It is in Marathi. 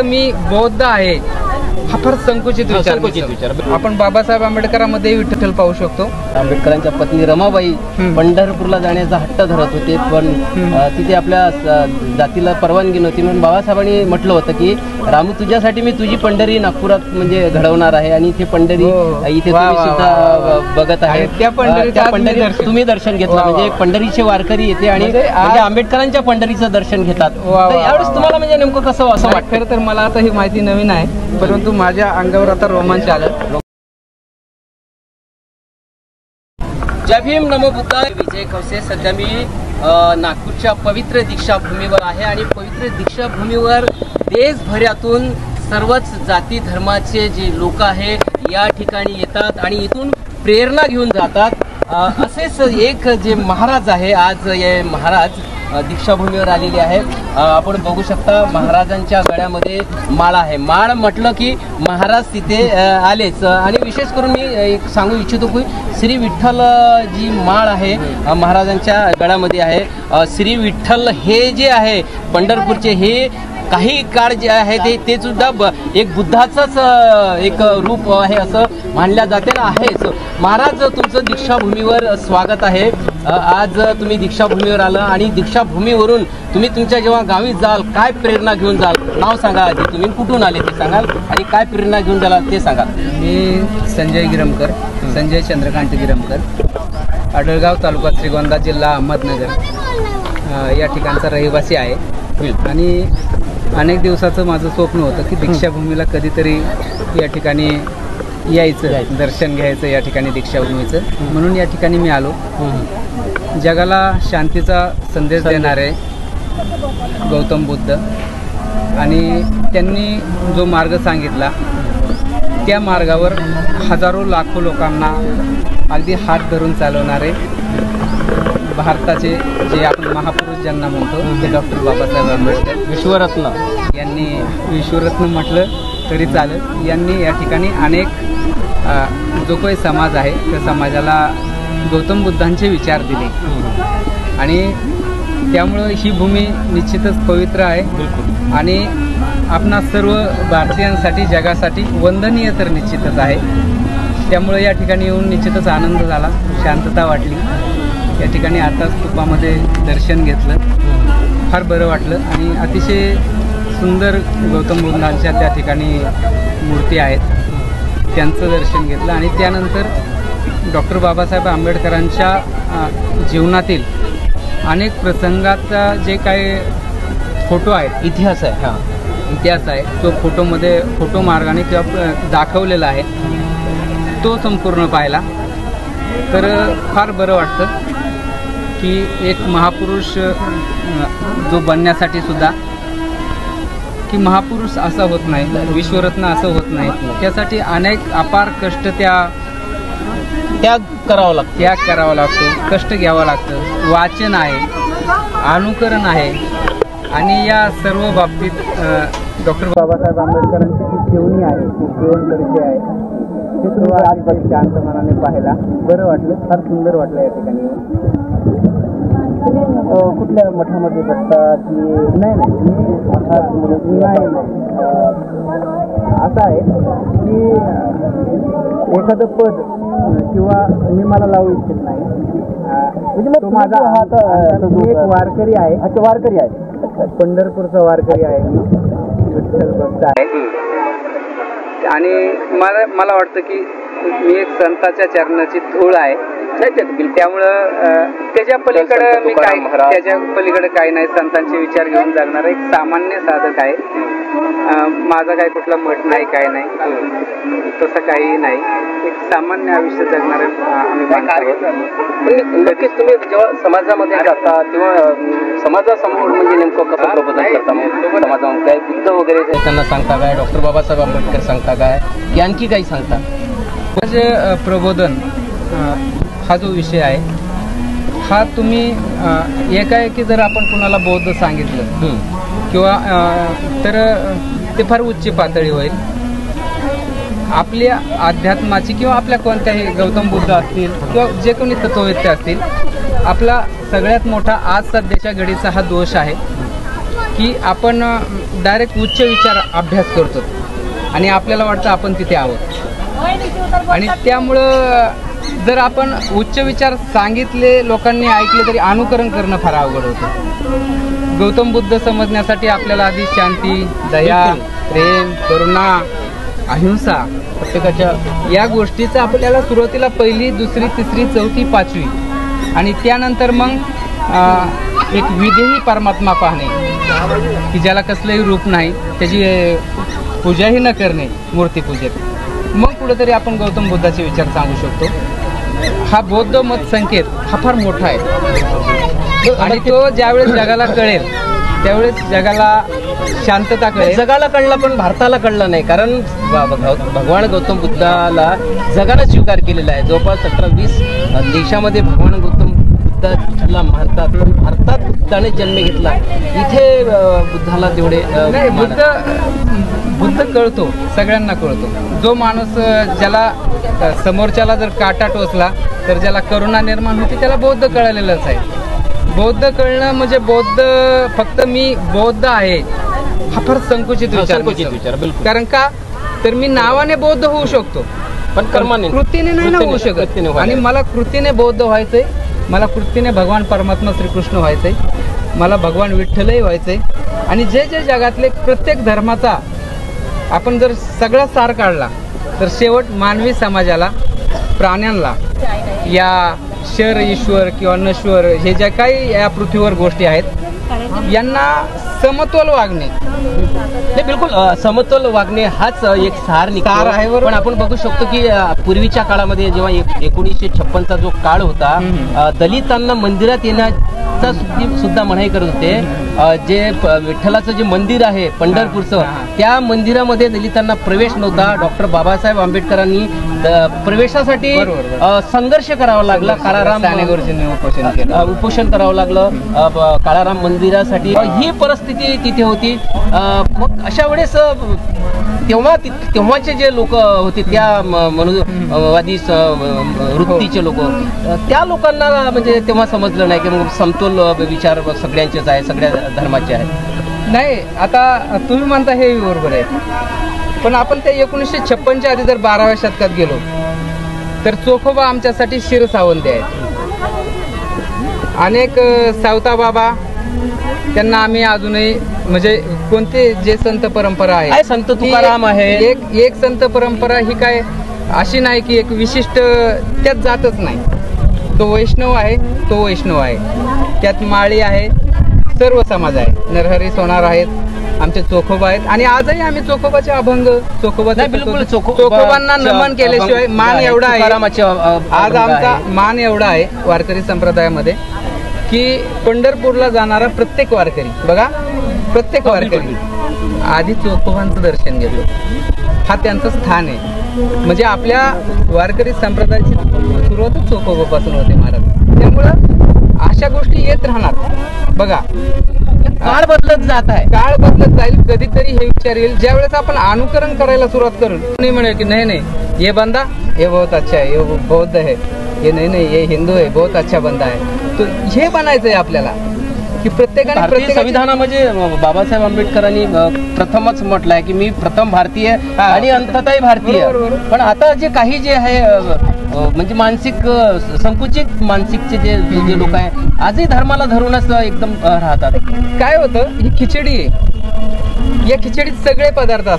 मी बौद्ध आहे हा फार संकुचित विचार. आपण बाबासाहेब आंबेडकरांमध्ये विठ्ठल पाहू शकतो. आंबेडकरांच्या पत्नी रमाबाई पंढरपूरला जाण्याचा हट्ट धरत होते, पण तिथे आपल्या जातीला परवानगी नव्हती. म्हणून बाबासाहेबांनी म्हटलं होतं की रामू, तुझ्यासाठी मी तुझी पंढरी नागपुरात म्हणजे घडवणार आहे. आणि इथे पंढरी इथे तुम्ही सुद्धा बघत आहे. त्या पंढरी तुम्ही दर्शन घेतलं, म्हणजे पंढरीचे वारकरी येते आणि म्हणजे आंबेडकरांच्या पंढरीचं दर्शन घेतात. यावेळेस तुम्हाला म्हणजे नेमकं कसं असं वाटतं? खरं तर मला आता ही माहिती नवीन आहे, परंतु माझ्या अंगावर आता रोमांच आलं. जय भीम, नमो बुद्धाय. विजय खवसे. सध्या मी नागपूरच्या पवित्र दीक्षाभूमीवर आहे आणि पवित्र दीक्षाभूमीवर देशभरातून सर्वच जाती धर्माचे जे लोक आहे या ठिकाणी येतात आणि इथून प्रेरणा घेऊन जातात. असेच एक जे महाराज आहे, आज हे महाराज दीक्षाभूमीवर आलेले आहे. आपण बघू शकता महाराजांच्या गळ्यामध्ये माळ आहे. माळ म्हटलं की महाराज तिथे आलेच. आणि विशेष करून मी एक सांगू इच्छितो की श्री विठ्ठल जी माळ आहे महाराजांच्या गळ्यामध्ये आहे. श्री विठ्ठल हे जे आहे पंढरपूरचे, हे काही काळ जे आहे ते सुद्धा एक बुद्धाचंच एक रूप आहे असं मानल्या जाते ना आहेच. महाराज, तुमचं दीक्षाभूमीवर स्वागत आहे. आज तुम्ही दीक्षाभूमीवर आलं आणि दीक्षाभूमीवरून तुम्ही तुमच्या जेव्हा गावी जाल काय प्रेरणा घेऊन जाल? नाव सांगा आधी, तुम्ही कुठून आले ते सांगाल आणि काय प्रेरणा घेऊन जाल ते सांगा. मी संजय गिरमकर, संजय चंद्रकांत गिरमकर, आडळगाव तालुका श्रीगोंदा, जिल्हा अहमदनगर या ठिकाणचा रहिवासी आहे. आणि अनेक दिवसाचं माझं स्वप्न होतं की दीक्षाभूमीला कधीतरी या ठिकाणी यायचं, दर्शन घ्यायचं या ठिकाणी दीक्षाभूमीचं. म्हणून या ठिकाणी मी आलो. जगाला शांतीचा संदेश देणारे गौतम बुद्ध आणि त्यांनी जो मार्ग सांगितला त्या मार्गावर हजारो लाखो लोकांना अगदी हात धरून चालवणारे भारताचे जे आपण महापुरुष ज्यांना म्हणतो ते डॉक्टर बाबासाहेब आंबेडकर, विश्वरत्न. यांनी विश्वरत्न म्हटलं तरी चालेल. यांनी या ठिकाणी अनेक जो काही समाज आहे त्या समाजाला गौतम बुद्धांचे विचार दिले आणि त्यामुळं ही भूमी निश्चितच पवित्र आहे आणि आपणा सर्व भारतीयांसाठी, जगासाठी वंदनीय तर निश्चितच आहे. त्यामुळे या ठिकाणी येऊन निश्चितच आनंद झाला, शांतता वाटली. या ठिकाणी आता स्तूपामध्ये दर्शन घेतलं, फार बरं वाटलं आणि अतिशय सुंदर गौतम बुद्धांच्या त्या ठिकाणी मूर्ती आहेत, त्यांचं दर्शन घेतलं. आणि त्यानंतर डॉक्टर बाबासाहेब आंबेडकरांच्या जीवनातील अनेक प्रसंगाचा जे काही फोटो आहेत, इतिहास आहे, इतिहास आहे, तो फोटो मार्गाने किंवा दाखवलेला आहे, तो संपूर्ण पाहिला तर फार बरं वाटतं की एक महापुरुष जो बनण्यासाठी सुद्धा की महापुरुष असं होत नाही, विश्वरत्न असं होत नाही. त्यासाठी अनेक अपार कष्ट त्याग करावा लागतो, कष्ट घ्यावं लागतं, वाचन आहे, अनुकरण आहे. आणि या सर्व बाबतीत डॉक्टर बाबासाहेब आंबेडकरांची जी जीवनी आहे, ती जीवन परिचय आहे, ते सर्व आज शांत मनाने पाहायला बरं वाटलं, फार सुंदर वाटलं. या ठिकाणी कुठल्या मठामध्ये बसता की नाही मी मठात नाही असं आहे की एखादं पद किंवा मी मला लावू इच्छित नाही. म्हणजे माझा एक वारकरी आहे. अच्छा, वारकरी आहे, पंढरपूरचा वारकरी आहे, विठ्ठल भक्त आहे. आणि मला वाटतं की मी एक संताच्या चरणाची धूळ आहे. त्यामुळं त्याच्या पलीकडे काही नाही. संतांचे विचार घेऊन जगणारा एक सामान्य साधक आहे. माझा काही कुठला मठ नाही, काय नाही, तसं काही नाही. एक सामान्य आयुष्य जगणारे आम्ही. नक्कीच तुम्ही जेव्हा समाजामध्ये जाता तेव्हा समाजासमोर म्हणजे नेमकं कसं प्रबोधन करता? मग समाजामध्ये काय बुद्ध वगैरे त्यांना सांगता काय, डॉक्टर बाबासाहेब आंबेडकर सांगता काय, की आणखी काही सांगता? म्हणजे प्रबोधन हा जो विषय आहे हा तुम्ही एकाएकी जर आपण कुणाला बौद्ध सांगितलं किंवा तर ते फार उच्च पातळी होईल. आपल्या अध्यात्माची किंवा आपल्या कोणत्याही गौतम बुद्ध असतील किंवा जे कोणी तत्ववेत्ते असतील, आपला सगळ्यात मोठा आज सध्याच्या घडीचा हा दोष आहे की आपण डायरेक्ट उच्च विचार अभ्यास करतो आणि आपल्याला वाटतं आपण तिथे आहोत. आणि त्यामुळं जर आपण उच्च विचार सांगितले, लोकांनी ऐकले, तरी अनुकरण करणं फार अवघड होतं. गौतम बुद्ध समजण्यासाठी आपल्याला आधी शांती, दया, प्रेम, करुणा, अहिंसा, प्रत्येकाच्या या गोष्टीचं आपल्याला सुरुवातीला 1ली, 2री, 3री, 4थी, 5वी आणि त्यानंतर मग एक विधेही परमात्मा पाहणे की ज्याला कसलंही रूप नाही, त्याची पूजाही न करणे मूर्तीपूजेत. मग कुठेतरी आपण गौतम बुद्धाचे विचार सांगू शकतो. हा बौद्ध मत संकेत हा फार मोठा आहे आणि तो ज्यावेळेस जगाला कळेल त्यावेळेस जगाला शांतता कळेल. जगाला कळला पण भारताला कळलं नाही, कारण भगवान गौतम बुद्धाला जगाला स्वीकार केलेला आहे. जवळपास 17-20 देशामध्ये भगवान गौतम बुद्धाला मानतात, पण भारतात बुद्धाने जन्म घेतला. इथे बुद्धाला तेवढे नाही. बुद्ध कळतो, सगळ्यांना कळतो. जो माणूस ज्याला समोरच्याला जर काटा टोचला तर ज्याला करुणा निर्माण होती त्याला बौद्ध कळलेलंच आहे. बौद्ध कळणं म्हणजे बौद्ध फक्त मी बौद्ध आहे हा फार संकुचित विचार. बिलकुल. कारण का तर मी नावाने बौद्ध होऊ शकतो पण कर्माने, कृतीने नाही ना होऊ शकत. आणि मला कृतीने बौद्ध व्हायचंय, मला कृतीने भगवान परमात्मा श्रीकृष्ण व्हायचंय, मला भगवान विठ्ठलही व्हायचंय. आणि जे जे जगातले प्रत्येक धर्माचा आपण जर सगळा सार काढला तर शेवट मानवी समाजाला, प्राण्यांना, या शर ईश्वर किंवा नश्वर हे ज्या काही या पृथ्वीवर गोष्टी आहेत यांना समतोल वागणे. नाही, बिलकुल समतोल वागणे हाच एक सार आहे. पण आपण बघू शकतो की पूर्वीच्या काळामध्ये जेव्हा 1956चा जो काळ होता, दलितांना मंदिरात येण्याचा सुद्धा मनाई करत होते. जे विठ्ठलाचं जे मंदिर आहे पंढरपूरचं, त्या मंदिरामध्ये दलितांना प्रवेश नव्हता. डॉक्टर बाबासाहेब आंबेडकरांनी प्रवेशासाठी संघर्ष करावा लागला. काळाराम उपोषण करावं लागलं काळाराम मंदिरासाठी. ही परिस्थिती तिथे होती. मग अशा वेळेस तेव्हाचे जे लोक होते त्या मनुवादी वृत्तीचे लोक, त्या लोकांना म्हणजे तेव्हा समजलं नाही की मग समतोल विचार सगळ्यांचेच आहे, सगळ्या धर्माचे आहे. नाही, आता तुम्ही म्हणता हे बरोबर आहे, पण आपण त्या 1956च्या आधी जर 12व्या शतकात गेलो तर चोखोबा आमच्यासाठी शिरसावंती आहेत. अनेक सावता बाबा त्यांना आम्ही अजूनही म्हणजे कोणते जे संत परंपरा आहे, संत तुकाराम आहे, एक संत परंपरा ही काय अशी नाही की एक विशिष्ट त्यात जातच नाही. तो वैष्णव आहे, तो वैष्णव आहे. त्यात माळी आहे, सर्व समाज आहे. नरहरी सोनार आहेत, आमचे चोखोबा आहेत. आणि आजही आम्ही चोखोबाचे अभंग, चोखोबांना नमन केल्याशिवाय मान एवढा आहे. आज आमचा मान एवढा आहे वारकरी संप्रदायामध्ये की पंढरपूरला जाणारा प्रत्येक वारकरी बघा, प्रत्येक वारकरी आधी चोखोबांचं दर्शन घेतो. हा त्यांचं स्थान आहे. म्हणजे आपल्या वारकरी संप्रदायाची सुरुवातच चोखोबापासून होते महाराज. त्यामुळं अशा गोष्टी येत राहणार. बघा, काळ बदलत जात आहे, काळ बदलत जाईल. कधीतरी हे विचार येईल ज्यावेळेस आपण अनुकरण करायला सुरुवात करू. नाही म्हणेल की नाही नाही ये बंदा हे बहुत अच्छा है, ये बौद्ध है, ये नाही ये हिंदू है, बहुत अच्छा बंदा है. तो हे बनायचंय आपल्याला की प्रत्येकाने संविधानामध्ये बाबासाहेब आंबेडकरांनी प्रथमच म्हटलंय की मी प्रथम भारतीय आणि अंततःही भारतीय. पण आता जे काही जे आहे म्हणजे मानसिक संकुचित मानसिकचे जे लोक आहे आजही धर्माला धरूनच एकदम राहतात. काय होतं, ही खिचडी आहे, या खिचडीत सगळे पदार्थ